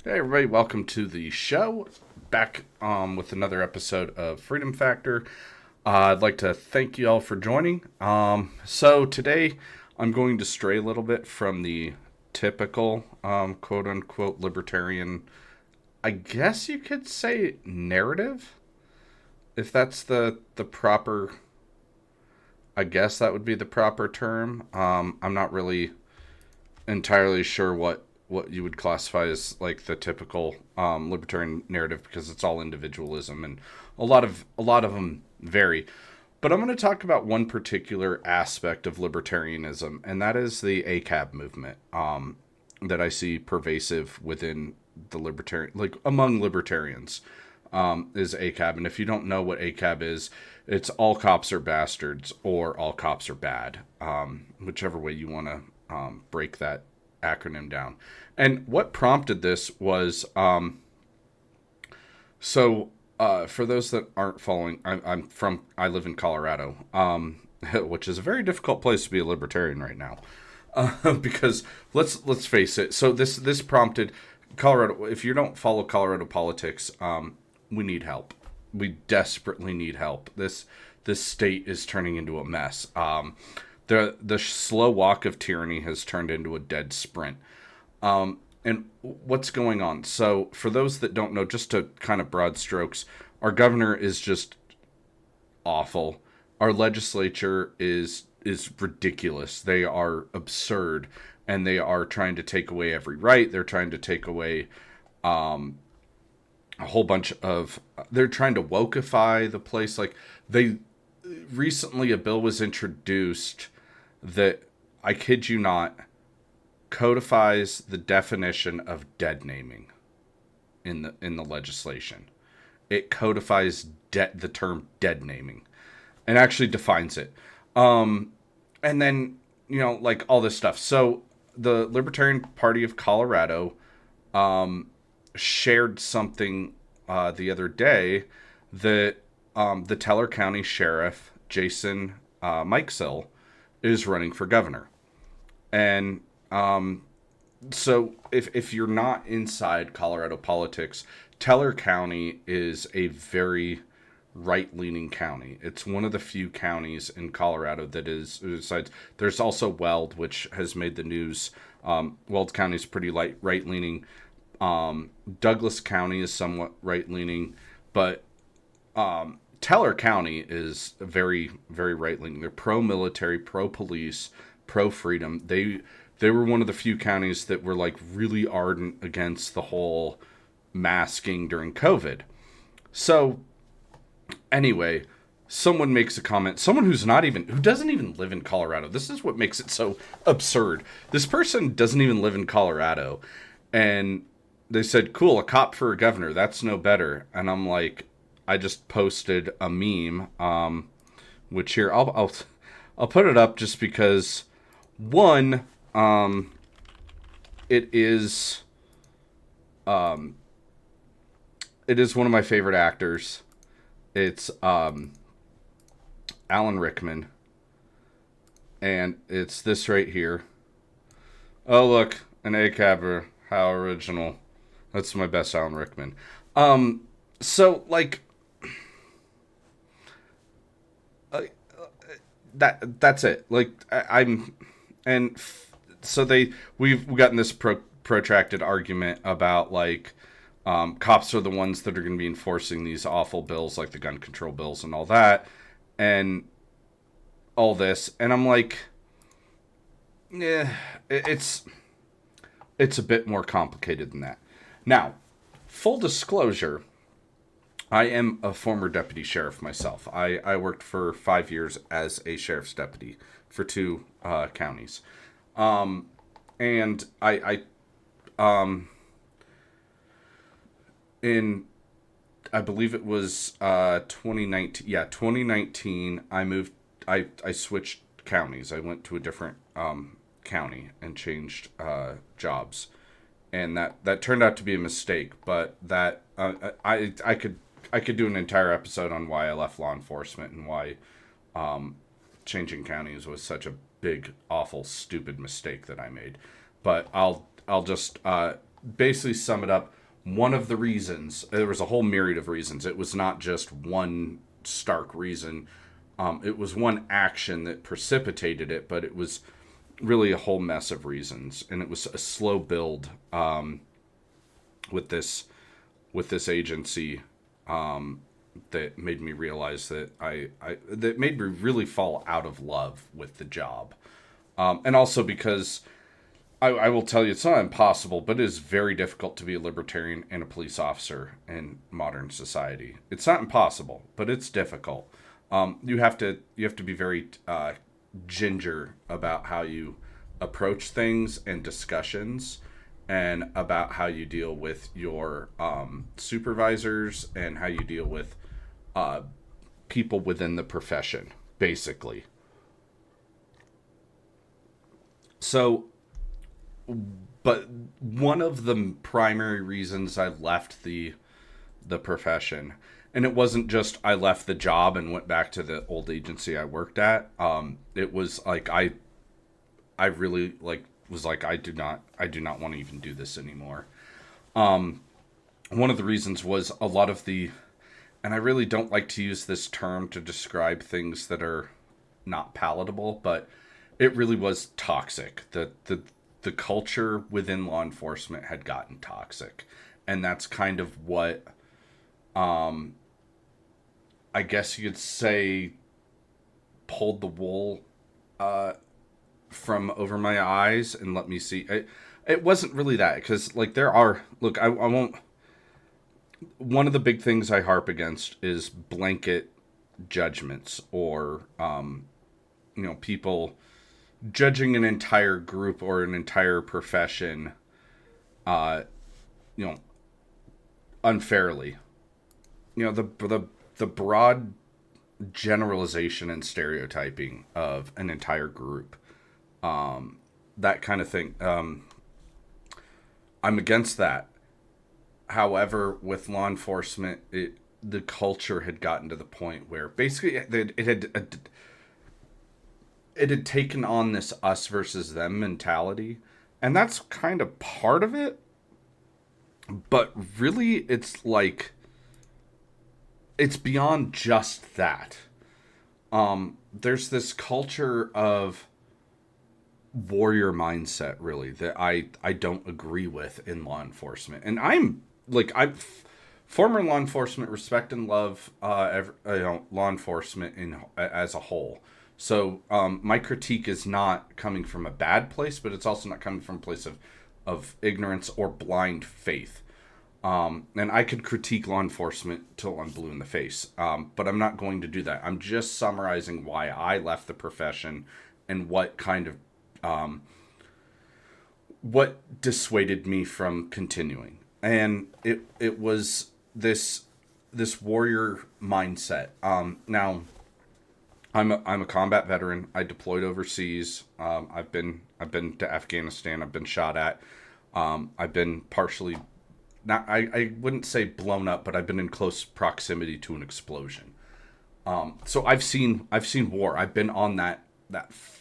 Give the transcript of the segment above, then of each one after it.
Hey everybody, welcome to the show. Back with another episode of Freedom Factor. I'd like to thank you all for joining. So today I'm going to stray a little bit from the typical quote unquote libertarian, I guess you could say narrative, if that's the proper, I guess that would be the proper term. I'm not really entirely sure what you would classify as like the typical libertarian narrative, because it's all individualism and a lot of them vary. But I'm going to talk about one particular aspect of libertarianism, and that is the ACAB movement, that I see pervasive within the libertarian, like among libertarians, is ACAB. And if you don't know what ACAB is, it's all cops are bastards or all cops are bad, whichever way you want to break that acronym down. And what prompted this was for those that aren't following, I live in Colorado, which is a very difficult place to be a libertarian right now, because let's face it. So this prompted Colorado. If you don't follow Colorado politics, we need help. We desperately need help. This state is turning into a mess. The slow walk of tyranny has turned into a dead sprint. And what's going on? So, for those that don't know, just to kind of broad strokes, our governor is just awful. Our legislature is ridiculous. They are absurd, and they are trying to take away every right. They're trying to take away a whole bunch of. They're trying to wokeify the place. Like they recently, a bill was introduced that, I kid you not, codifies the definition of dead naming in the legislation. It codifies the term dead naming and actually defines it. And then, like all this stuff. So the Libertarian Party of Colorado shared something the other day that the Teller County Sheriff, Jason Mikesill, is running for governor. And so if you're not inside Colorado politics, Teller County is a very right-leaning county. It's one of the few counties in Colorado that is, besides, there's also Weld, which has made the news. Weld County is pretty right-leaning. Douglas County is somewhat right-leaning, but Teller County is very, very right-leaning. They're pro-military, pro-police, pro-freedom. They were one of the few counties that were like really ardent against the whole masking during COVID. So anyway, someone makes a comment. Someone who doesn't even live in Colorado. This is what makes it so absurd. This person doesn't even live in Colorado, and they said, "Cool, a cop for a governor. That's no better." And I'm like, I just posted a meme, which here I'll put it up just because one, it is it is one of my favorite actors. It's Alan Rickman, and it's this right here. Oh look, an ACABer, how original. That's my best Alan Rickman. So like that's it. Like I'm, and so we've gotten this protracted argument about like cops are the ones that are going to be enforcing these awful bills like the gun control bills and all that, and all this, and I'm like, yeah, it's a bit more complicated than that. Now, full disclosure, I am a former deputy sheriff myself. I worked for 5 years as a sheriff's deputy for two counties. And in, I believe it was 2019. Yeah, 2019, I switched counties. I went to a different county and changed jobs. And that turned out to be a mistake, but that I could do an entire episode on why I left law enforcement and why changing counties was such a big, awful, stupid mistake that I made. But I'll just basically sum it up, one of the reasons, there was a whole myriad of reasons. It was not just one stark reason. It was one action that precipitated it, but it was really a whole mess of reasons. And it was a slow build with this agency that made me realize that that made me really fall out of love with the job. And also because I will tell you, it's not impossible, but it is very difficult to be a libertarian and a police officer in modern society. It's not impossible, but it's difficult. You have to be very ginger about how you approach things and discussions, and about how you deal with your supervisors and how you deal with people within the profession, basically. So, but one of the primary reasons I left the profession, and it wasn't just I left the job and went back to the old agency I worked at. It was like I really like was like I do not want to even do this anymore. One of the reasons was a lot of the, and I really don't like to use this term to describe things that are not palatable, but it really was toxic. The culture within law enforcement had gotten toxic, and that's kind of what I guess you could say pulled the wool from over my eyes and let me see. It wasn't really that, because like there are, look, I won't. One of the big things I harp against is blanket judgments, or people judging an entire group or an entire profession, uh, you know, unfairly. The broad generalization and stereotyping of an entire group, that kind of thing. I'm against that. However, with law enforcement, the culture had gotten to the point where basically it had taken on this us versus them mentality, and that's kind of part of it. But really, it's like it's beyond just that. There's this culture of warrior mindset, really, that I don't agree with in law enforcement. And I'm former law enforcement, respect and love law enforcement as a whole. So my critique is not coming from a bad place, but it's also not coming from a place of ignorance or blind faith. And I could critique law enforcement till I'm blue in the face, but I'm not going to do that. I'm just summarizing why I left the profession and what kind of what dissuaded me from continuing. And it was this warrior mindset. Now I'm a combat veteran. I deployed overseas. I've been to Afghanistan. I've been shot at. I've been partially, not, I wouldn't say blown up, but I've been in close proximity to an explosion. So I've seen war. I've been on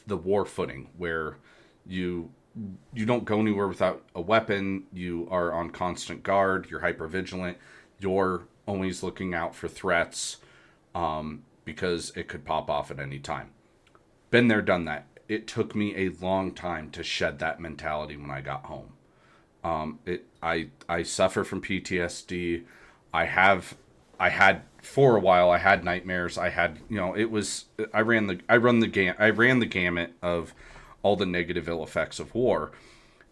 the war footing where you don't go anywhere without a weapon. You are on constant guard. You're hyper vigilant. You're always looking out for threats, because it could pop off at any time. Been there, done that. It took me a long time to shed that mentality when I got home. I suffer from PTSD. I had for a while. I had nightmares. I had, I ran the gamut of all the negative ill effects of war,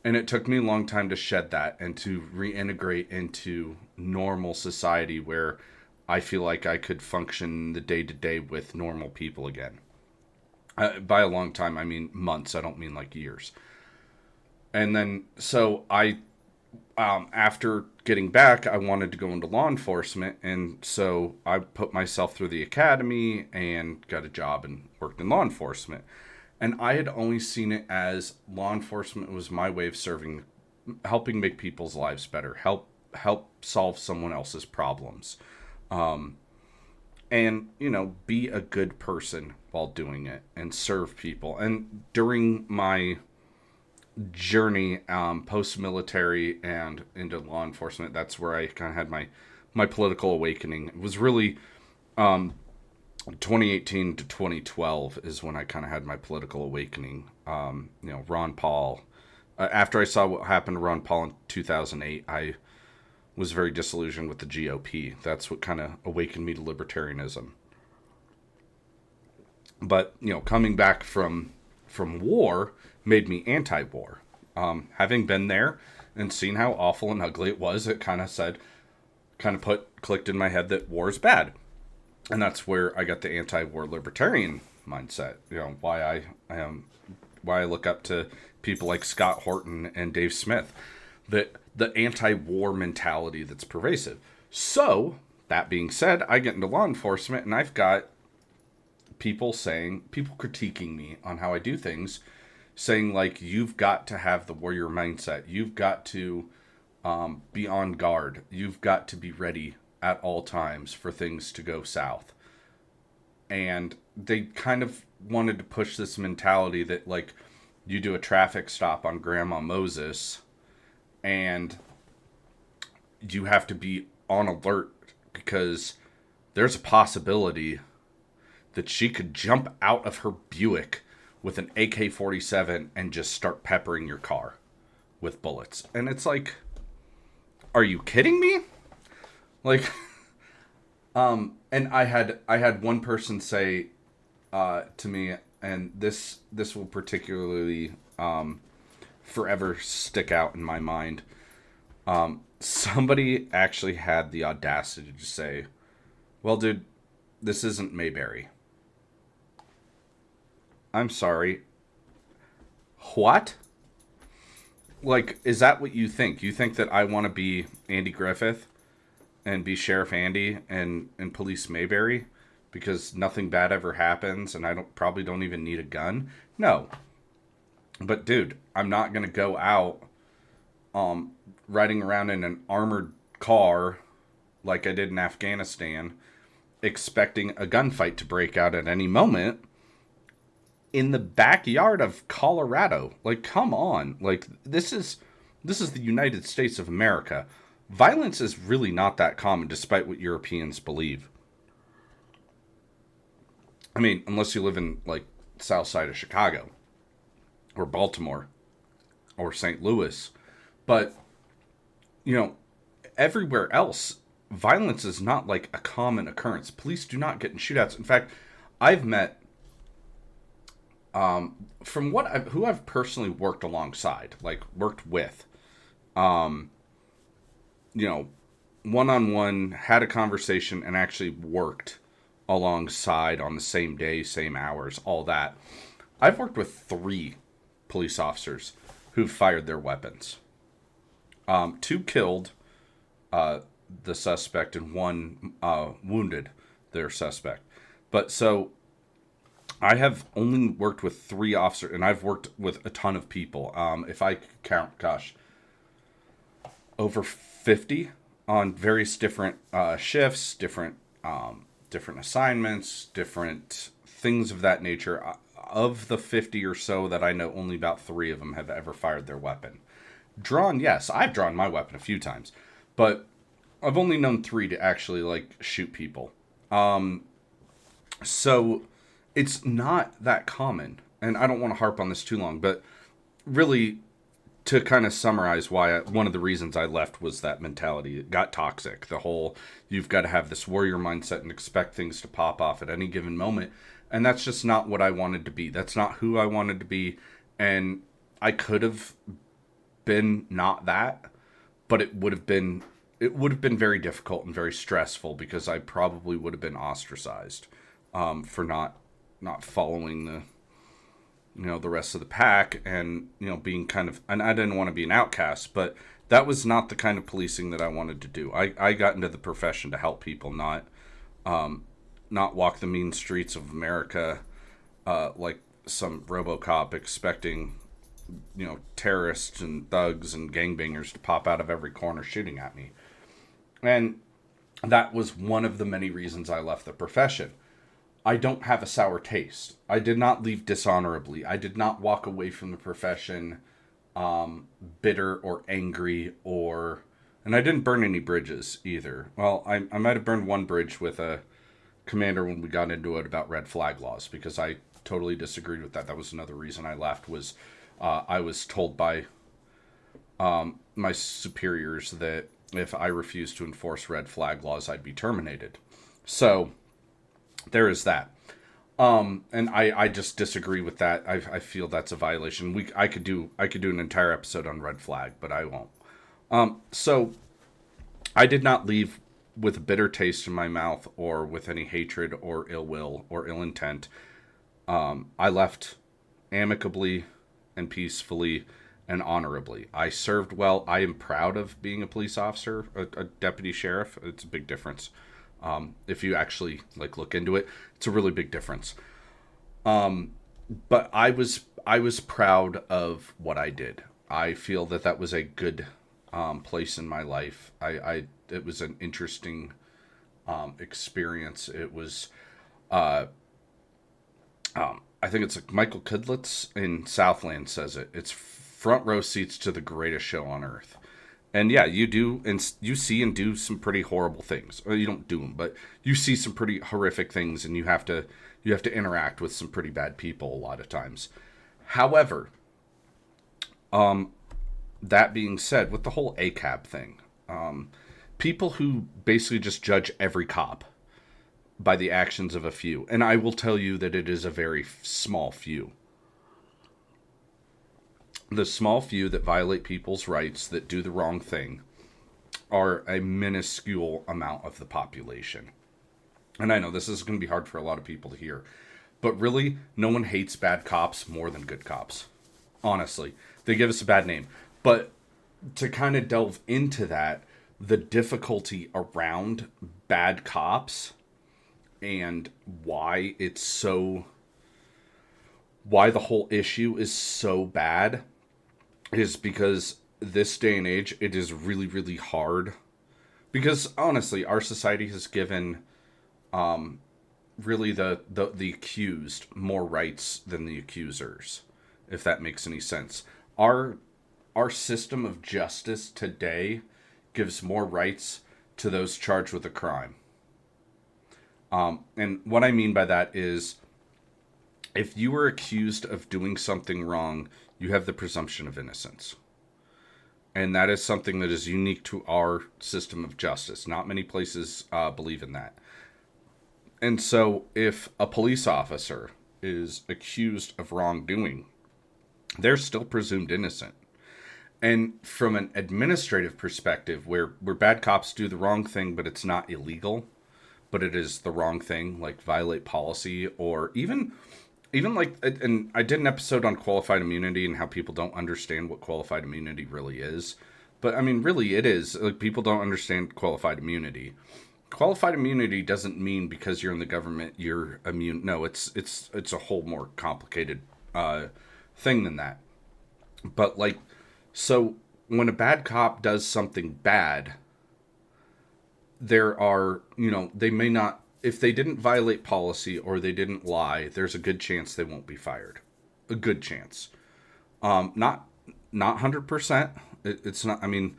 and it took me a long time to shed that and to reintegrate into normal society where I feel like I could function the day to day with normal people again. By a long time, I mean months. I don't mean like years. And then, so after getting back, I wanted to go into law enforcement. And so I put myself through the academy and got a job and worked in law enforcement. And I had only seen it as law enforcement was my way of helping make people's lives better, help solve someone else's problems. And, be a good person while doing it and serve people. And during my journey, post-military and into law enforcement. That's where I kind of had my political awakening. It was really 2018 to 2012 is when I kind of had my political awakening. Ron Paul. After I saw what happened to Ron Paul in 2008, I was very disillusioned with the GOP. That's what kind of awakened me to libertarianism. But coming back from war made me anti-war. Having been there and seen how awful and ugly it was, it kind of clicked in my head that war is bad, and that's where I got the anti-war libertarian mindset. Why I look up to people like Scott Horton and Dave Smith, that the anti-war mentality that's pervasive. So that being said, I get into law enforcement, and I've got people critiquing me on how I do things, saying like, you've got to have the warrior mindset. You've got to be on guard. You've got to be ready at all times for things to go south. And they kind of wanted to push this mentality that like, you do a traffic stop on Grandma Moses and you have to be on alert because there's a possibility that she could jump out of her Buick with an AK-47 and just start peppering your car with bullets. And it's like, are you kidding me? Like, and I had one person say to me, and this will particularly forever stick out in my mind. Somebody actually had the audacity to say, well, dude, this isn't Mayberry. I'm sorry. What? Like, is that what you think? You think that I want to be Andy Griffith and be Sheriff Andy and police Mayberry because nothing bad ever happens and I probably don't even need a gun? No. But dude, I'm not going to go out riding around in an armored car like I did in Afghanistan expecting a gunfight to break out at any moment in the backyard of Colorado. Like, come on. Like, this is the United States of America. Violence is really not that common, despite what Europeans believe. I mean, unless you live in, like, south side of Chicago, or Baltimore, or St. Louis. But, everywhere else, violence is not, like, a common occurrence. Police do not get in shootouts. In fact, I've met from who I've personally worked alongside, like worked with, one-on-one, had a conversation and actually worked alongside on the same day, same hours, all that. I've worked with 3 police officers who fired their weapons. 2 killed the suspect and 1 wounded their suspect. But so I have only worked with 3 officers, and I've worked with a ton of people. If I count, over 50 on various different shifts, different assignments, different things of that nature. Of the 50 or so that I know, only about 3 of them have ever fired their weapon. Drawn, yes, I've drawn my weapon a few times, but I've only known 3 to actually like shoot people. So it's not that common, and I don't want to harp on this too long, but really, to kind of summarize why one of the reasons I left was that mentality. It got toxic. The whole, you've got to have this warrior mindset and expect things to pop off at any given moment. And that's just not what I wanted to be. That's not who I wanted to be. And I could have been not that, but it would have been very difficult and very stressful because I probably would have been ostracized for not following the rest of the pack and, being kind of, and I didn't want to be an outcast, but that was not the kind of policing that I wanted to do. I got into the profession to help people, not walk the mean streets of America like some RoboCop expecting, terrorists and thugs and gangbangers to pop out of every corner shooting at me. And that was one of the many reasons I left the profession. I don't have a sour taste. I did not leave dishonorably. I did not walk away from the profession bitter or angry or. And I didn't burn any bridges either. Well, I might have burned one bridge with a commander when we got into it about red flag laws because I totally disagreed with that. That was another reason I left was I was told by my superiors that if I refused to enforce red flag laws, I'd be terminated. So there is that. And I just disagree with that. I feel that's a violation. I could do an entire episode on red flag, but I won't. So I did not leave with a bitter taste in my mouth or with any hatred or ill will or ill intent. I left amicably and peacefully and honorably. I served well. I am proud of being a police officer, a deputy sheriff. It's a big difference. If you actually look into it, it's a really big difference. But I was proud of what I did. I feel that was a good place in my life. It was an interesting experience. It was I think it's like Michael Kudlitz in Southland says it. It's front row seats to the greatest show on earth. And yeah, you do, and you see and do some pretty horrible things. Or you don't do them, but you see some pretty horrific things, and you have to interact with some pretty bad people a lot of times. However, that being said, with the whole ACAB thing, people who basically just judge every cop by the actions of a few, and I will tell you that it is a very small few. The small few that violate people's rights, that do the wrong thing, are a minuscule amount of the population. And I know this is going to be hard for a lot of people to hear, but really, no one hates bad cops more than good cops. Honestly, they give us a bad name. But to kind of delve into that, the difficulty around bad cops and why the whole issue is so bad is because this day and age, it is really, really hard. Because honestly, our society has given really the accused more rights than the accusers, if that makes any sense. Our system of justice today gives more rights to those charged with a crime. And what I mean by that is, if you were accused of doing something wrong, you have the presumption of innocence. And that is something that is unique to our system of justice. Not many places believe in that. And so if a police officer is accused of wrongdoing, they're still presumed innocent. And from an administrative perspective, where bad cops do the wrong thing, but it's not illegal, but it is the wrong thing, like violate policy, or even like, and I did an episode on qualified immunity and how people don't understand what qualified immunity really is. But I mean, really it is. Like, people don't understand qualified immunity. Qualified immunity doesn't mean because you're in the government, you're immune. No, it's a whole more complicated thing than that. But like, so when a bad cop does something bad, there are, they may not, if they didn't violate policy or they didn't lie, there's a good chance they won't be fired. A good chance. Not 100%. It's not, I mean,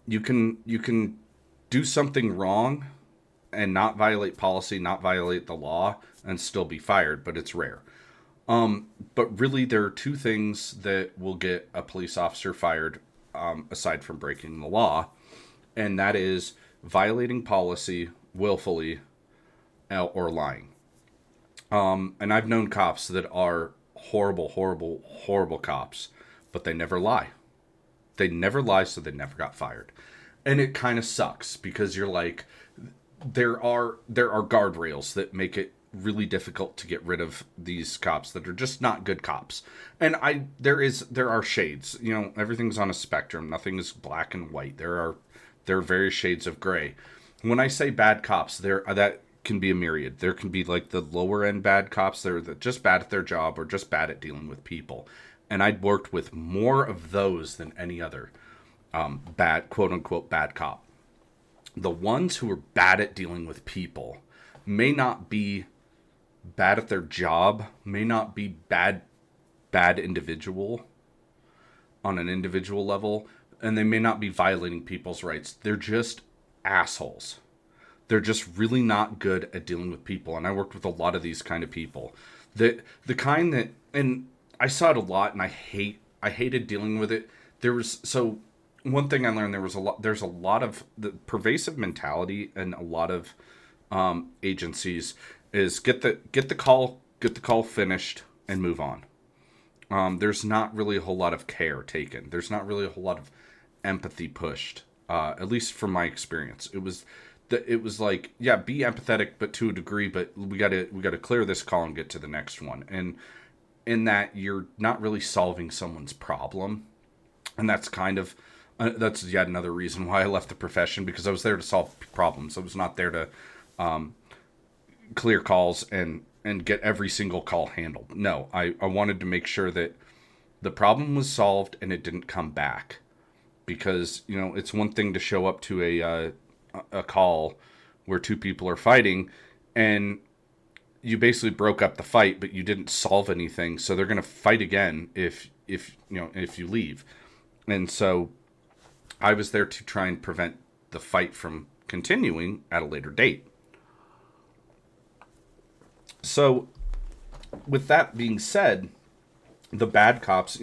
you can do something wrong and not violate policy, not violate the law, and still be fired, but it's rare. But really, there are two things that will get a police officer fired, aside from breaking the law, and that is violating policy willfully or lying. And I've known cops that are horrible, horrible, horrible cops, but they never lie. They never lie, so they never got fired. And it kind of sucks because you're like, there are guardrails that make it really difficult to get rid of these cops that are just not good cops. And there are shades. Everything's on a spectrum. Nothing is black and white. There are various shades of gray. When I say bad cops, that can be a myriad. There can be like the lower end bad cops. They're just bad at their job or just bad at dealing with people. And I'd worked with more of those than any other bad, quote unquote, bad cop. The ones who are bad at dealing with people may not be bad at their job, may not be bad individual, on an individual level, and they may not be violating people's rights. They're just assholes. They're just really not good at dealing with people. And I worked with a lot of these kind of people. The kind that, and I saw it a lot, and I hated dealing with it. So one thing I learned, there's a lot of the pervasive mentality in a lot of agencies is get the call finished and move on. There's not really a whole lot of care taken. There's not really a whole lot of empathy pushed. At least from my experience, it was like, yeah, be empathetic, but to a degree. But we gotta clear this call and get to the next one. And in that, you're not really solving someone's problem, and that's kind of that's yet another reason why I left the profession, because I was there to solve problems. I was not there to clear calls and get every single call handled. No, I wanted to make sure that the problem was solved and it didn't come back. Because, it's one thing to show up to a call where two people are fighting and you basically broke up the fight, but you didn't solve anything. So they're going to fight again if you leave. And so I was there to try and prevent the fight from continuing at a later date. So with that being said, the bad cops,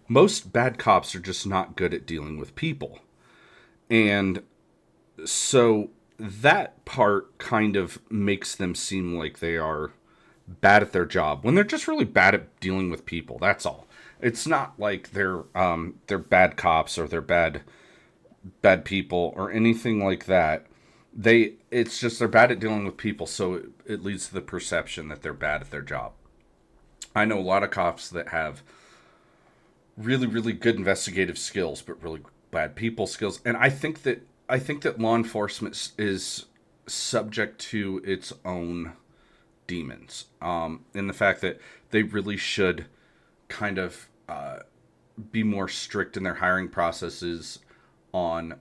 most bad cops are just not good at dealing with people. And so that part kind of makes them seem like they are bad at their job when they're just really bad at dealing with people. That's all. It's not like they're bad cops or they're bad people or anything like that. It's just they're bad at dealing with people, so it leads to the perception that they're bad at their job. I know a lot of cops that have really, really good investigative skills, but really bad people skills. And I think that law enforcement is subject to its own demons, in the fact that they really should kind of be more strict in their hiring processes on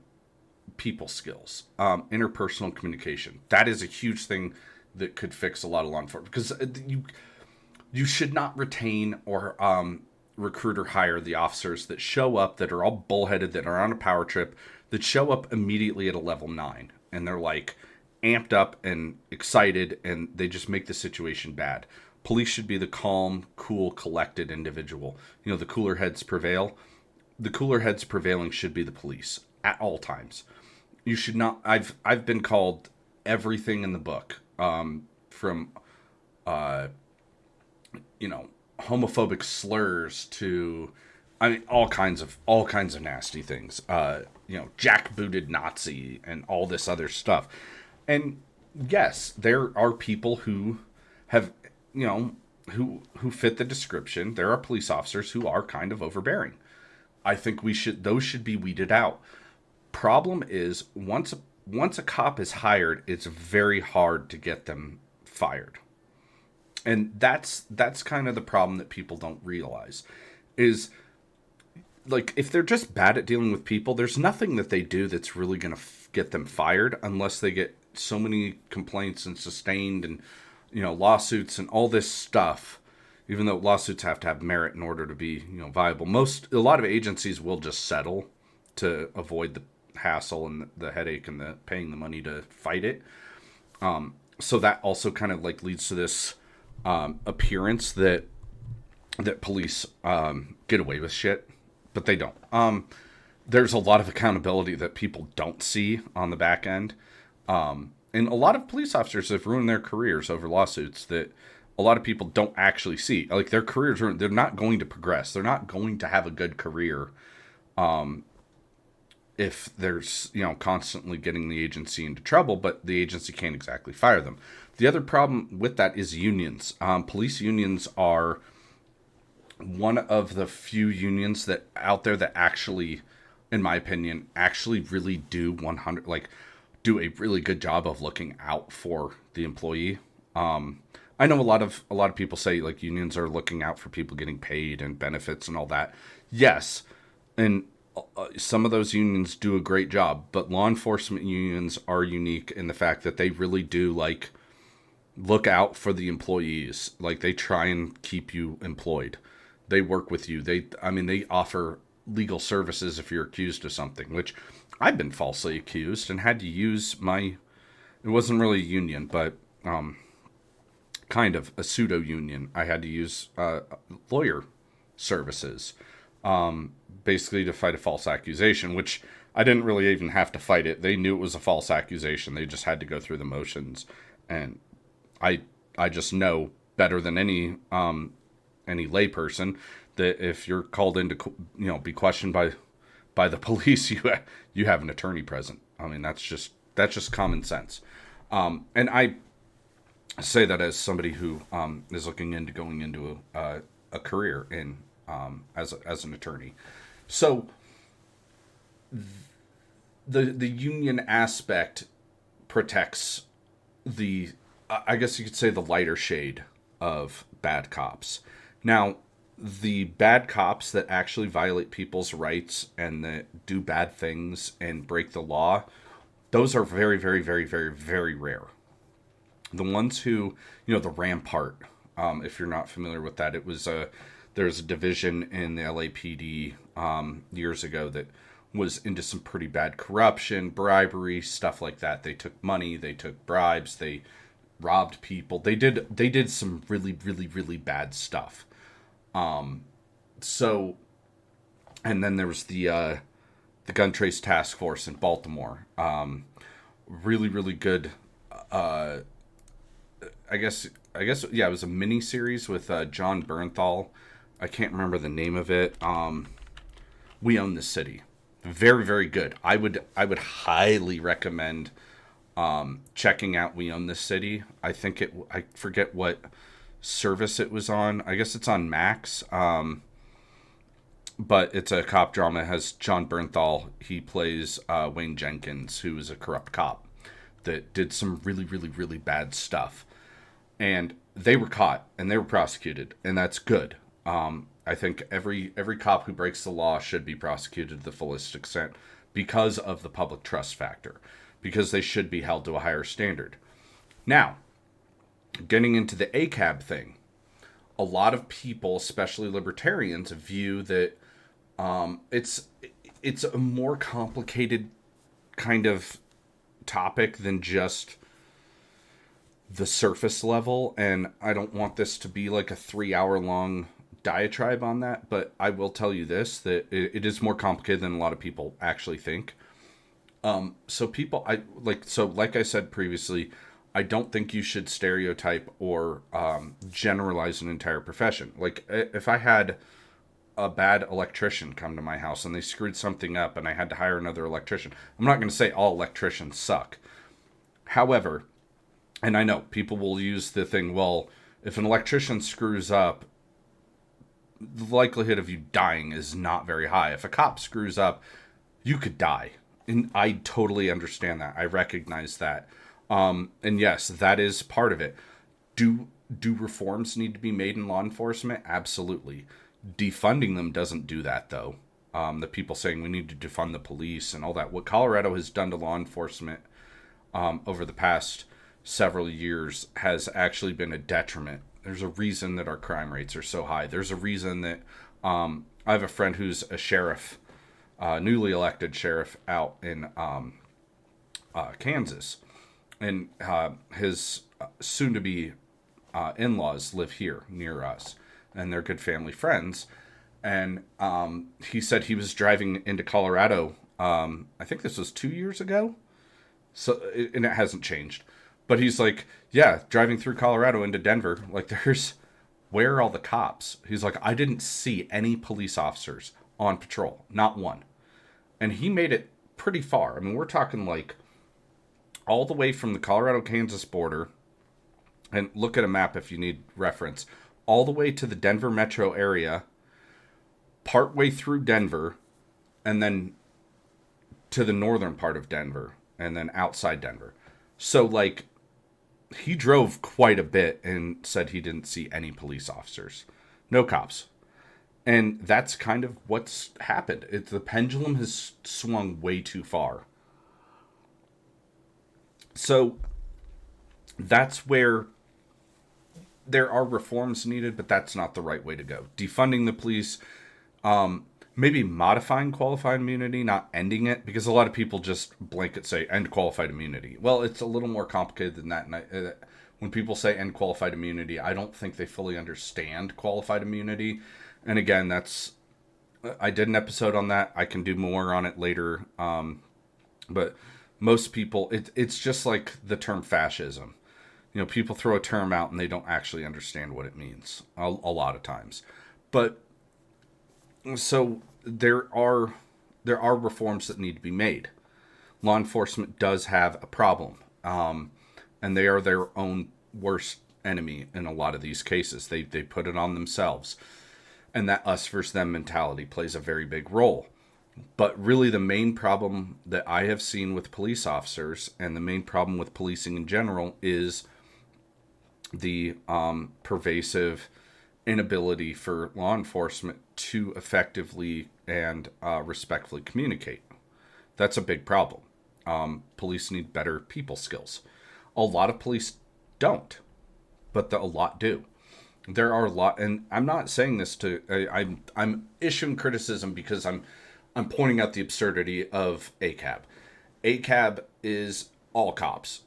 people skills, interpersonal communication. That is a huge thing that could fix a lot of law enforcement, because you should not retain or recruit or hire the officers that show up, that are all bullheaded, that are on a power trip, that show up immediately at a level 9 and they're like amped up and excited and they just make the situation bad. Police should be the calm, cool, collected individual. The cooler heads prevail. The cooler heads prevailing should be the police at all times. You should not. I've been called everything in the book, from homophobic slurs to, all kinds of nasty things. Jackbooted Nazi and all this other stuff. And yes, there are people who have, who fit the description. There are police officers who are kind of overbearing. I think those should be weeded out. Problem is, once a cop is hired, it's very hard to get them fired. And that's kind of the problem that people don't realize is, like, if they're just bad at dealing with people, there's nothing that they do that's really going to get them fired unless they get so many complaints and sustained and, lawsuits and all this stuff, even though lawsuits have to have merit in order to be, viable. A lot of agencies will just settle to avoid the hassle and the headache and the paying the money to fight it. So that also kind of like leads to this appearance that police get away with shit, but they don't. There's a lot of accountability that people don't see on the back end. And a lot of police officers have ruined their careers over lawsuits that a lot of people don't actually see. Like, their careers they're not going to progress. They're not going to have a good career if there's, constantly getting the agency into trouble, but the agency can't exactly fire them. The other problem with that is unions. Police unions are one of the few unions that out there that actually, in my opinion, actually really do do a really good job of looking out for the employee. I know a lot of people say like unions are looking out for people getting paid and benefits and all that. Yes, and some of those unions do a great job, but law enforcement unions are unique in the fact that they really do look out for the employees. Like, they try and keep you employed. They work with you. They offer legal services if you're accused of something, which I've been falsely accused and had to use it wasn't really a union, but kind of a pseudo union. I had to use lawyer services, basically to fight a false accusation, which I didn't really even have to fight it. They knew it was a false accusation. They just had to go through the motions, and I I just know better than any layperson that if you're called in to be questioned by the police, you have an attorney present. I mean, that's just common sense. And I say that as somebody who is looking into going into a career in as an attorney. So the union aspect protects the, I guess you could say, the lighter shade of bad cops. Now, the bad cops that actually violate people's rights and that do bad things and break the law, those are very, very, very, very, very rare. The ones who, the Rampart, if you're not familiar with that, there's a division in the LAPD years ago that was into some pretty bad corruption, bribery, stuff like that. They took money, they took bribes, they robbed people. They did some really, really, really bad stuff. So, and then there was the Gun Trace Task Force in Baltimore. Really, really good. I guess, yeah, it was a mini series with John Bernthal. I can't remember the name of it. We Own the City. Very, very good. I would highly recommend checking out We Own the City. I forget what service it was on. I guess it's on Max. But it's a cop drama. It has John Bernthal. He plays Wayne Jenkins, who is a corrupt cop that did some really, really, really bad stuff. And they were caught and they were prosecuted, and that's good. I think every cop who breaks the law should be prosecuted to the fullest extent because of the public trust factor, because they should be held to a higher standard. Now, getting into the ACAB thing, a lot of people, especially libertarians, view that it's a more complicated kind of topic than just the surface level, and I don't want this to be like a 3-hour long diatribe on that, but I will tell you this, that it is more complicated than a lot of people actually think. Like I said previously, I don't think you should stereotype or generalize an entire profession. Like, if I had a bad electrician come to my house and they screwed something up and I had to hire another electrician, I'm not going to say all electricians suck. However, and I know people will use the thing, well, if an electrician screws up, the likelihood of you dying is not very high. If a cop screws up, you could die. And I totally understand that. I recognize that. And yes, that is part of it. Do reforms need to be made in law enforcement? Absolutely. Defunding them doesn't do that, though. The people saying we need to defund the police and all that. What Colorado has done to law enforcement over the past several years has actually been a detriment. There's a reason that our crime rates are so high. There's a reason that I have a friend who's a sheriff, newly elected sheriff out in Kansas, and his soon-to-be in-laws live here near us, and they're good family friends. And he said he was driving into Colorado. I think this was 2 years ago, and it hasn't changed. But he's like, yeah, driving through Colorado into Denver, like, where are all the cops? He's like, I didn't see any police officers on patrol, not one. And he made it pretty far. I mean, we're talking like all the way from the Colorado-Kansas border, and look at a map if you need reference, all the way to the Denver metro area, partway through Denver, and then to the northern part of Denver, and then outside Denver. So, like, he drove quite a bit and said he didn't see any police officers. No cops. And that's kind of what's happened. The pendulum has swung way too far. So that's where there are reforms needed, but that's not the right way to go. Defunding the police, maybe modifying qualified immunity, not ending it, because a lot of people just blanket say end qualified immunity. Well, it's a little more complicated than that. When people say end qualified immunity, I don't think they fully understand qualified immunity. And again, I did an episode on that. I can do more on it later. But most people, it's just like the term fascism. People throw a term out and they don't actually understand what it means a lot of times. But so there are reforms that need to be made. Law enforcement does have a problem, and they are their own worst enemy in a lot of these cases. They put it on themselves, and that us versus them mentality plays a very big role. But really, the main problem that I have seen with police officers, and the main problem with policing in general, is the pervasive inability for law enforcement to effectively and respectfully communicate. That's a big problem. Police need better people skills. A lot of police don't, but a lot do. There are a lot, and I'm not saying this to. I'm issuing criticism because I'm pointing out the absurdity of ACAB. ACAB is all cops,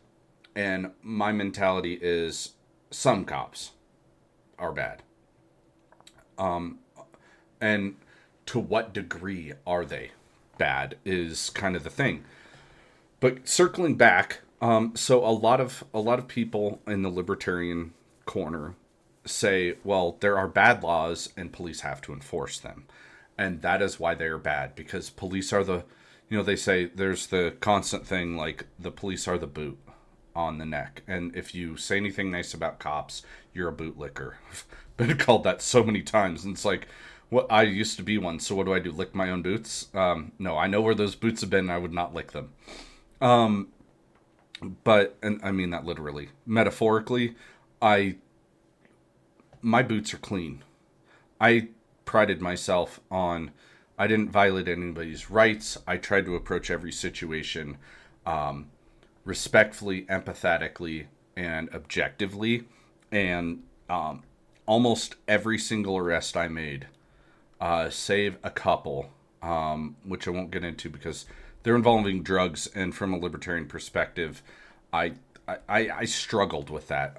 and my mentality is some cops are bad. And to what degree are they bad is kind of the thing. But circling back, so a lot of people in the libertarian corner say, well, there are bad laws and police have to enforce them. And that is why they are bad, because police are they say there's the constant thing like the police are the boot on the neck. And if you say anything nice about cops, you're a bootlicker. I've been called that so many times. And it's like, what, I used to be one, so what do? Lick my own boots? No, I know where those boots have been, and I would not lick them. But, and I mean that literally. Metaphorically, my boots are clean. I prided myself on, I didn't violate anybody's rights. I tried to approach every situation respectfully, empathetically, and objectively. And almost every single arrest I made, save a couple, which I won't get into because they're involving drugs, and from a libertarian perspective, I struggled with that.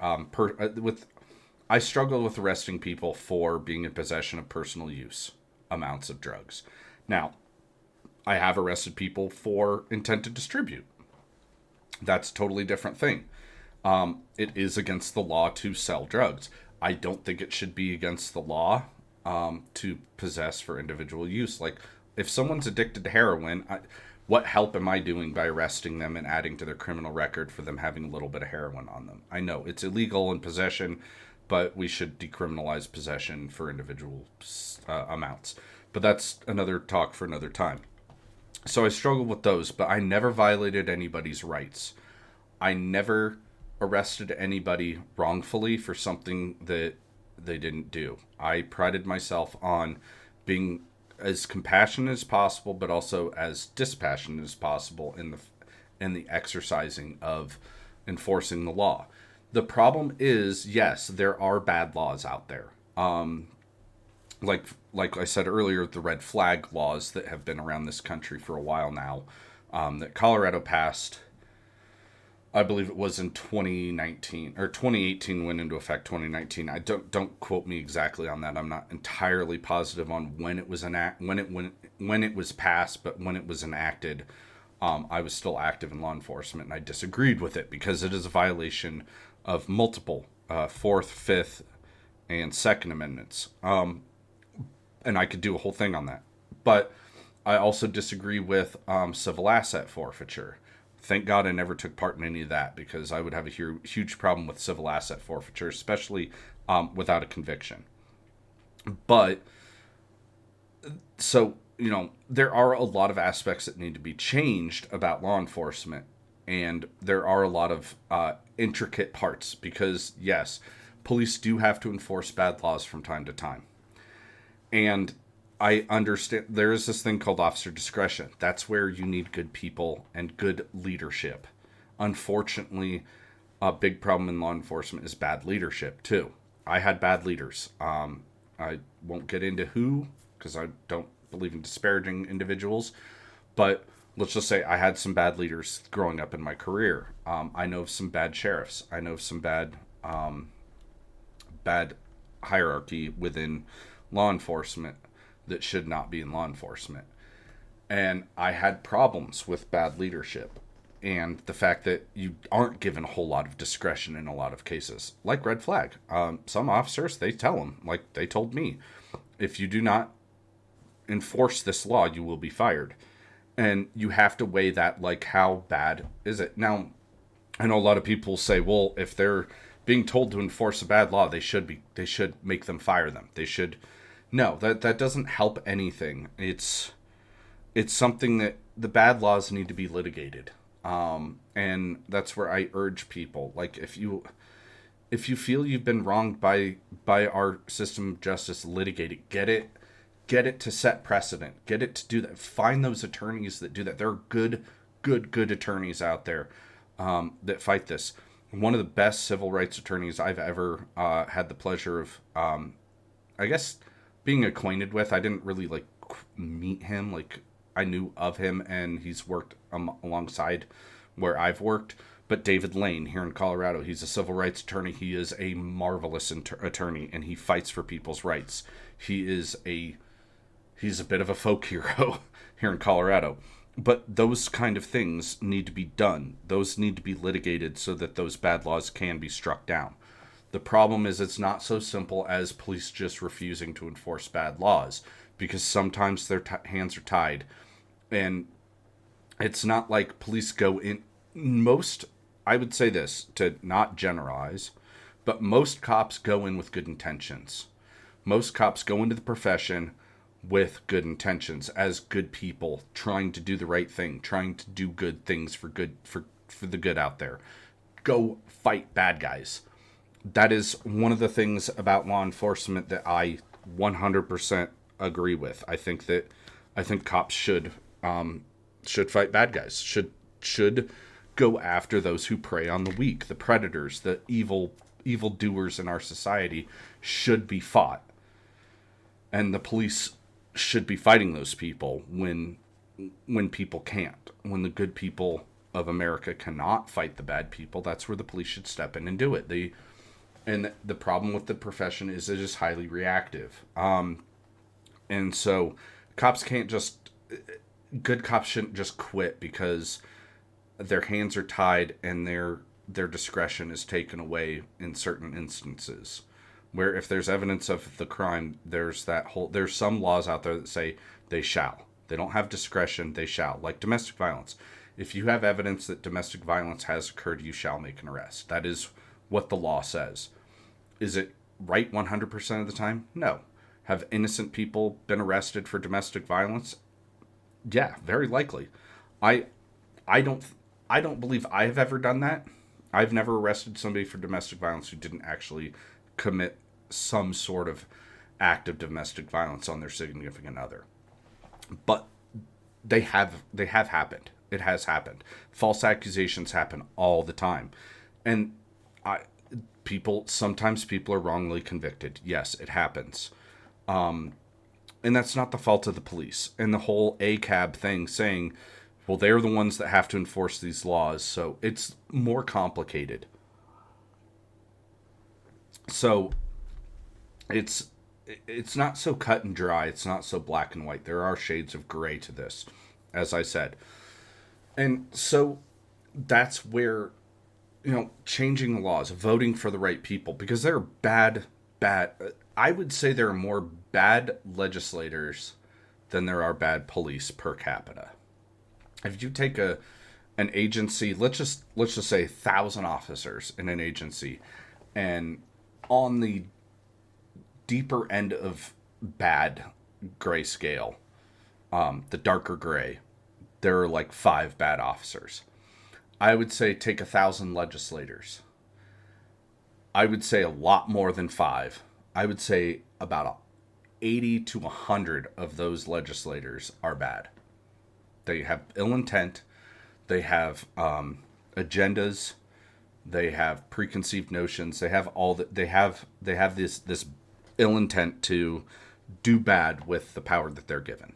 I struggled with arresting people for being in possession of personal use amounts of drugs. Now, I have arrested people for intent to distribute. That's a totally different thing. It is against the law to sell drugs. I don't think it should be against the law to possess for individual use. Like, if someone's addicted to heroin, what help am I doing by arresting them and adding to their criminal record for them having a little bit of heroin on them? I know it's illegal in possession, but we should decriminalize possession for individual amounts. But that's another talk for another time. So I struggled with those, but I never violated anybody's rights. I never arrested anybody wrongfully for something that they didn't do. I prided myself on being as compassionate as possible, but also as dispassionate as possible in the exercising of enforcing the law. The problem is, yes, there are bad laws out there. Like I said earlier, the red flag laws that have been around this country for a while now, that Colorado passed, I believe it was in 2019 or 2018, went into effect 2019. I don't quote me exactly on that. I'm not entirely positive on when it was when it was passed, but when it was enacted, I was still active in law enforcement, and I disagreed with it because it is a violation of multiple Fourth, Fifth, and Second Amendments. And I could do a whole thing on that. But I also disagree with civil asset forfeiture. Thank God I never took part in any of that, because I would have a huge problem with civil asset forfeiture, especially without a conviction. But, so, there are a lot of aspects that need to be changed about law enforcement. And there are a lot of intricate parts because, yes, police do have to enforce bad laws from time to time. And I understand there is this thing called officer discretion. That's where you need good people and good leadership. Unfortunately, a big problem in law enforcement is bad leadership, too. I had bad leaders. I won't get into who, because I don't believe in disparaging individuals, but let's just say I had some bad leaders growing up in my career. I know of some bad sheriffs. I know of some bad hierarchy within law enforcement that should not be in law enforcement. And I had problems with bad leadership and the fact that you aren't given a whole lot of discretion in a lot of cases. Like red flag. Some officers, they tell them, like they told me, if you do not enforce this law, you will be fired. And you have to weigh that, like, how bad is it? Now, I know a lot of people say, well, if they're being told to enforce a bad law, they should make them fire them. They should. No, that doesn't help anything. It's something that the bad laws need to be litigated. And that's where I urge people, like, if you feel you've been wronged by our system of justice, litigate it. Get it to set precedent. Get it to do that. Find those attorneys that do that. There are good attorneys out there that fight this. One of the best civil rights attorneys I've ever had the pleasure of, I guess, being acquainted with. I didn't really like meet him. Like, I knew of him, and he's worked alongside where I've worked. But David Lane here in Colorado, he's a civil rights attorney. He is a marvelous attorney, and he fights for people's rights. He's a bit of a folk hero here in Colorado. But those kind of things need to be done. Those need to be litigated so that those bad laws can be struck down. The problem is it's not so simple as police just refusing to enforce bad laws, because sometimes their hands are tied. And it's not like police go in. I would say this, to not generalize, but most cops go in with good intentions. Most cops go into the profession with good intentions, as good people, trying to do the right thing, trying to do good things for the good out there. Go fight bad guys. That is one of the things about law enforcement that I 100% agree with. I think cops should fight bad guys. Should go after those who prey on the weak, the predators, the evil doers in our society should be fought. And the police should be fighting those people when people can't. When the good people of America cannot fight the bad people, that's where the police should step in and do it. And the problem with the profession is it is highly reactive. And so good cops shouldn't just quit because their hands are tied and their discretion is taken away in certain instances. Where if there's evidence of the crime, there's some laws out there that say they shall. They don't have discretion, they shall. Like domestic violence. If you have evidence that domestic violence has occurred, you shall make an arrest. That is what the law says. Is it right 100% of the time? No. Have innocent people been arrested for domestic violence? Yeah, very likely. I don't believe I have ever done that. I've never arrested somebody for domestic violence who didn't actually commit some sort of act of domestic violence on their significant other. But they have happened. It has happened. False accusations happen all the time. And sometimes people are wrongly convicted. Yes, it happens. And that's not the fault of the police. And the whole ACAB thing saying, well, they're the ones that have to enforce these laws. So it's more complicated. So it's not so cut and dry. It's not so black and white. There are shades of gray to this, as I said. And so that's where, changing the laws, voting for the right people, because there are bad, I would say there are more bad legislators than there are bad police per capita. If you take an agency, let's just say 1,000 officers in an agency, and on the deeper end of bad gray scale, the darker gray, there are like 5 bad officers. I would say take 1,000 legislators. I would say a lot more than 5. I would say about 80 to 100 of those legislators are bad. They have ill intent. They have agendas. They have preconceived notions. They have they have this ill intent to do bad with the power that they're given.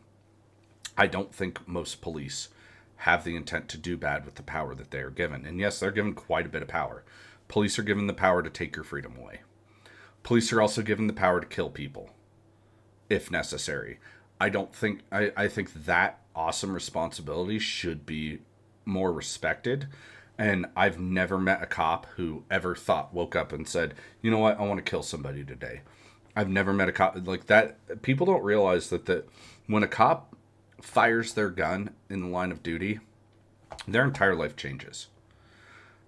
I don't think most police have the intent to do bad with the power that they are given. And yes, they're given quite a bit of power. Police are given the power to take your freedom away. Police are also given the power to kill people, if necessary. I think that awesome responsibility should be more respected. And I've never met a cop who ever woke up and said, you know what, I want to kill somebody today. I've never met a cop like that. People don't realize that when a cop fires their gun in the line of duty, their entire life changes.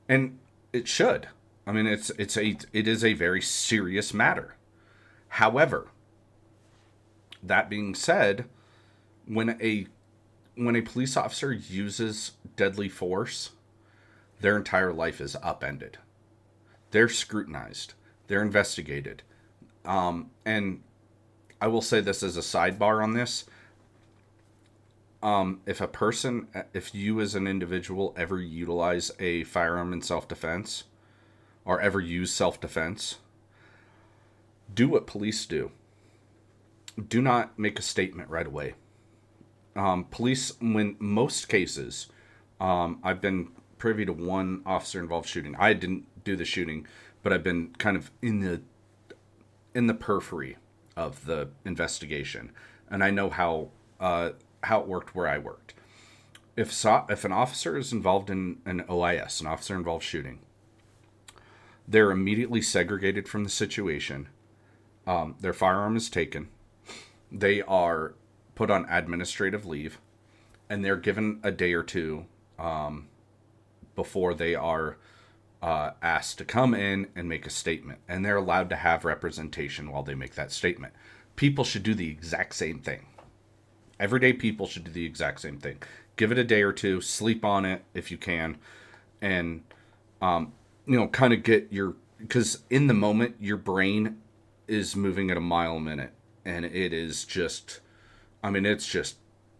And it should. I mean, it is a very serious matter. However, that being said, when a police officer uses deadly force, their entire life is upended. They're scrutinized. They're investigated. And I will say this as a sidebar on this. If you as an individual ever utilize a firearm in self-defense, or ever use self-defense, do what police do. Do not make a statement right away. Police, when most cases, I've been privy to one officer-involved shooting. I didn't do the shooting, but I've been kind of in the periphery of the investigation, and I know how it worked where I worked. If an officer is involved in an OIS, an officer-involved shooting, they're immediately segregated from the situation. Their firearm is taken. They are put on administrative leave, and they're given a day or two before they are asked to come in and make a statement. And they're allowed to have representation while they make that statement. People should do the exact same thing. Everyday people should do the exact same thing. Give it a day or two, sleep on it if you can, and kind of get because in the moment your brain is moving at a mile a minute, and it is just, it's just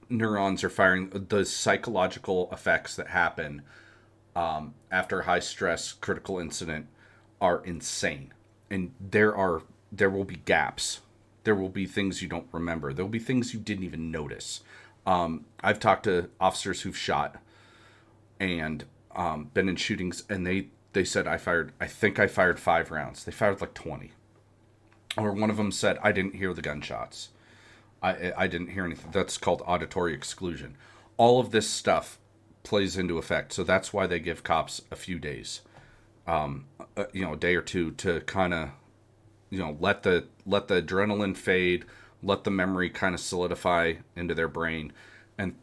neurons are firing. The psychological effects that happen after a high stress critical incident are insane, and there will be gaps. There will be things you don't remember. There will be things you didn't even notice. I've talked to officers who've shot and been in shootings, and they said, I think I fired 5 rounds. They fired like 20. Or one of them said, I didn't hear the gunshots. I didn't hear anything. That's called auditory exclusion. All of this stuff plays into effect. So that's why they give cops a few days, a day or two to kind of, let the adrenaline fade, let the memory kind of solidify into their brain, and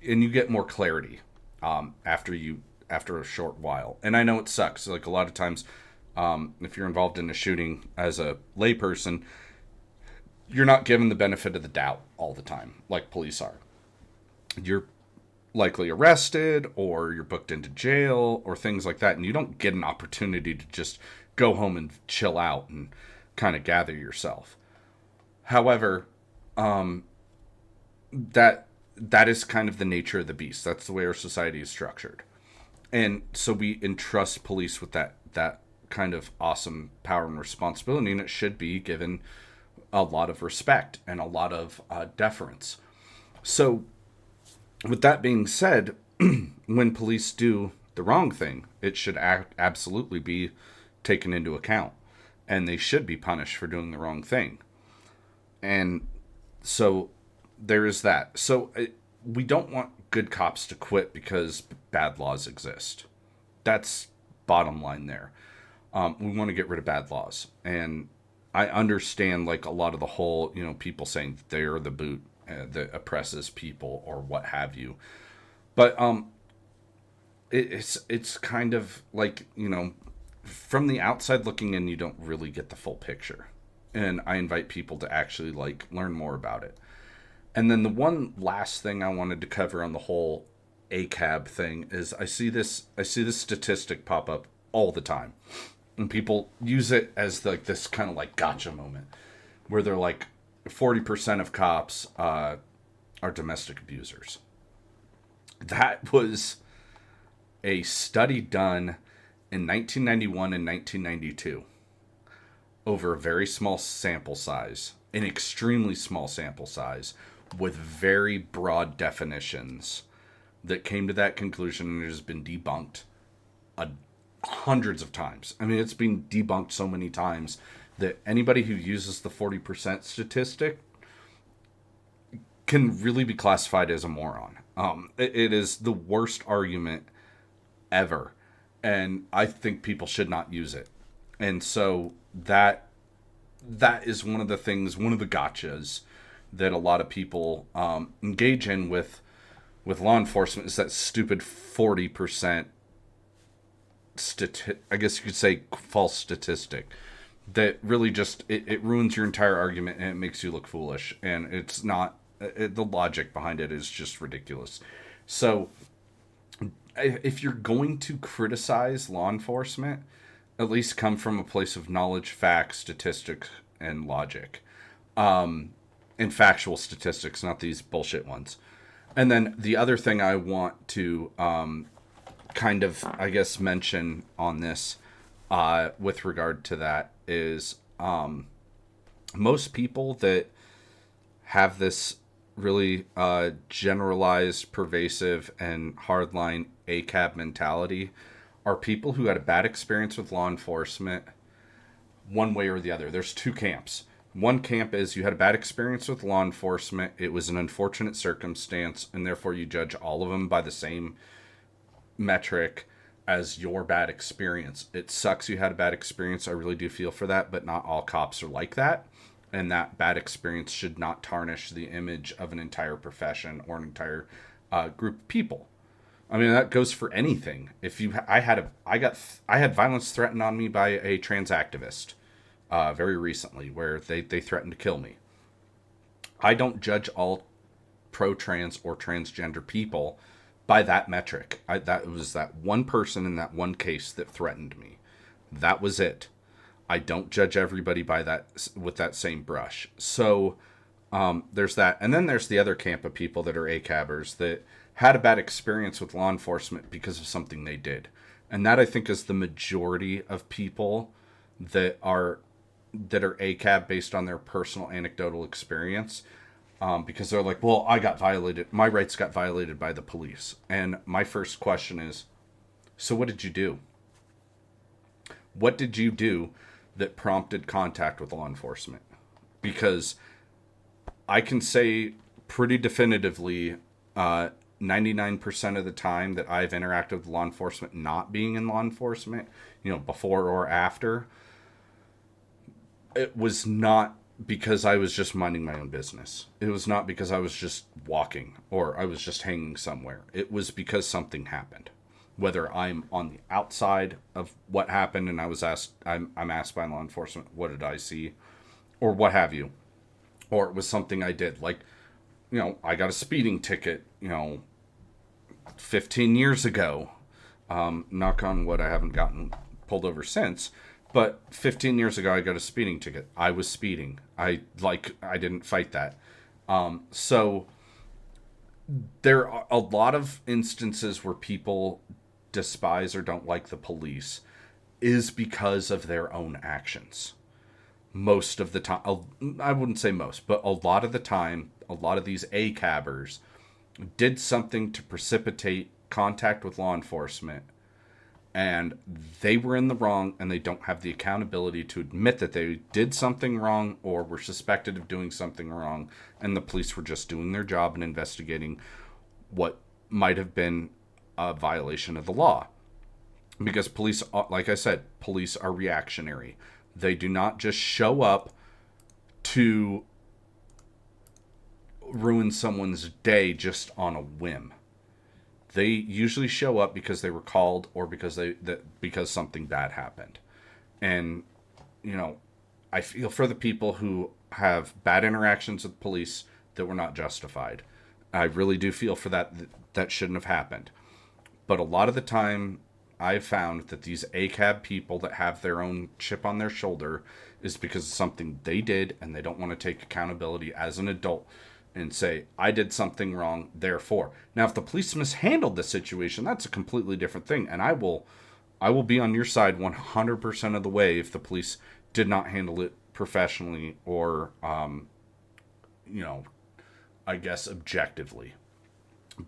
you get more clarity after a short while. And I know it sucks. Like a lot of times, if you're involved in a shooting as a layperson, you're not given the benefit of the doubt all the time, like police are. You're likely arrested, or you're booked into jail, or things like that, and you don't get an opportunity to just go home and chill out and kind of gather yourself. However, that is kind of the nature of the beast. That's the way our society is structured. And so we entrust police with that kind of awesome power and responsibility, and it should be given a lot of respect and a lot of deference. So with that being said, when police do the wrong thing, it should absolutely be taken into account, and they should be punished for doing the wrong thing. And so there is that. So we don't want good cops to quit because bad laws exist. That's bottom line there. We want to get rid of bad laws. And I understand like a lot of the whole, people saying they're the boot that oppresses people or what have you. But it's kind of like, from the outside looking in, you don't really get the full picture. And I invite people to actually learn more about it. And then the one last thing I wanted to cover on the whole ACAB thing is I see this statistic pop up all the time. And people use it as this kind of gotcha moment where they're like 40% of cops are domestic abusers. That was a study done in 1991 and 1992 over a very small sample size, an extremely small sample size, with very broad definitions that came to that conclusion, and it has been debunked uh, hundreds of times. I mean, it's been debunked so many times that anybody who uses the 40% statistic can really be classified as a moron. It is the worst argument ever, and I think people should not use it. And so that is one of the things, one of the gotchas that a lot of people engage in with law enforcement, is that stupid 40% I guess you could say false statistic that really just it ruins your entire argument, and it makes you look foolish, and it's not the logic behind it is just ridiculous. So if you're going to criticize law enforcement, at least come from a place of knowledge, facts, statistics, and logic, and factual statistics, not these bullshit ones. And then the other thing I want to kind of, I guess, mention on this with regard to that is most people that have this really generalized, pervasive, and hardline ACAB mentality are people who had a bad experience with law enforcement one way or the other. There's two camps. One camp is you had a bad experience with law enforcement, it was an unfortunate circumstance, and therefore you judge all of them by the same metric as your bad experience. It sucks you had a bad experience. I really do feel for that, but not all cops are like that. And that bad experience should not tarnish the image of an entire profession or an entire group of people. I mean, that goes for anything. If you, I had violence threatened on me by a trans activist very recently, where they threatened to kill me. I don't judge all pro-trans or transgender people by that metric. That was that one person in that one case that threatened me. That was it. I don't judge everybody by that with that same brush. So there's that, and then there's the other camp of people that are ACABers that had a bad experience with law enforcement because of something they did, and that I think is the majority of people that are ACAB based on their personal anecdotal experience. Because they're like, well, I got violated. My rights got violated by the police. And my first question is, so what did you do? What did you do that prompted contact with law enforcement? Because I can say pretty definitively, 99% of the time that I've interacted with law enforcement, not being in law enforcement, before or after, it was not because I was just minding my own business. It was not because I was just walking or I was just hanging somewhere. It was because something happened. Whether I'm on the outside of what happened and I'm asked by law enforcement, what did I see? Or what have you. Or it was something I did. Like, I got a speeding ticket, 15 years ago. Knock on wood, I haven't gotten pulled over since. But 15 years ago, I got a speeding ticket. I was speeding. I didn't fight that. So there are a lot of instances where people despise or don't like the police is because of their own actions. Most of the time, I wouldn't say most, but a lot of the time, a lot of these ACABers did something to precipitate contact with law enforcement, and they were in the wrong, and they don't have the accountability to admit that they did something wrong or were suspected of doing something wrong, and the police were just doing their job and investigating what might have been a violation of the law. Because police, like I said, police are reactionary. They do not just show up to ruin someone's day just on a whim. They usually show up because they were called or because something bad happened. And, I feel for the people who have bad interactions with police that were not justified. I really do feel for that. That shouldn't have happened. But a lot of the time, I've found that these ACAB people that have their own chip on their shoulder is because of something they did, and they don't want to take accountability as an adult and say, I did something wrong, therefore. Now, if the police mishandled the situation, that's a completely different thing. And I will be on your side 100% of the way if the police did not handle it professionally or, I guess, objectively.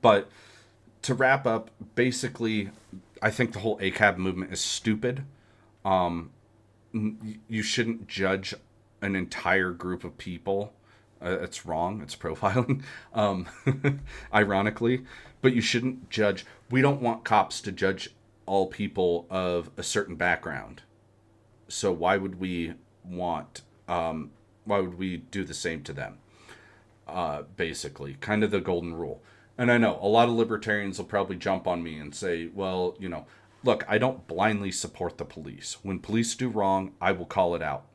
But to wrap up, basically, I think the whole ACAB movement is stupid. You shouldn't judge an entire group of people. It's wrong. It's profiling, ironically. But you shouldn't judge. We don't want cops to judge all people of a certain background. So why would we want? Why would we do the same to them? Basically, kind of the golden rule. And I know a lot of libertarians will probably jump on me and say, well, look, I don't blindly support the police. When police do wrong, I will call it out.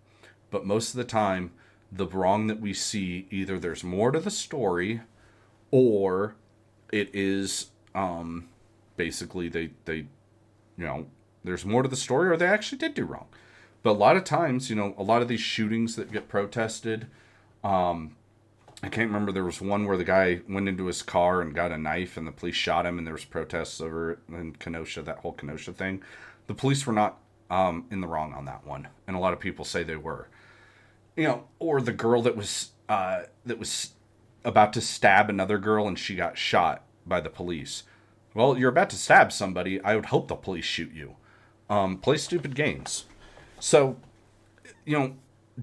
But most of the time, the wrong that we see, either there's more to the story, or it is basically there's more to the story, or they actually did do wrong. But a lot of times, a lot of these shootings that get protested, I can't remember, there was one where the guy went into his car and got a knife and the police shot him, and there was protests over it in Kenosha, that whole Kenosha thing. The police were not in the wrong on that one, and a lot of people say they were. Or the girl that was about to stab another girl and she got shot by the police. Well, you're about to stab somebody. I would hope the police shoot you. Play stupid games. So,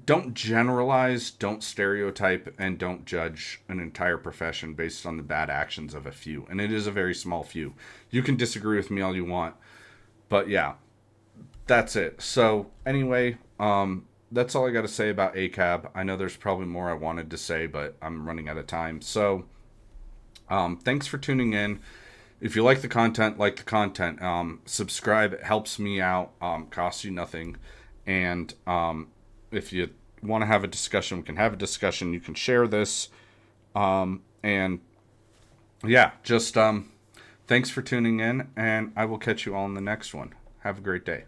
don't generalize, don't stereotype, and don't judge an entire profession based on the bad actions of a few. And it is a very small few. You can disagree with me all you want, but yeah, that's it. So anyway, that's all I got to say about ACAB. I know there's probably more I wanted to say, but I'm running out of time. So thanks for tuning in. If you like the content, subscribe. It helps me out. Costs you nothing. And if you want to have a discussion, we can have a discussion. You can share this. And yeah, just thanks for tuning in, and I will catch you all in the next one. Have a great day.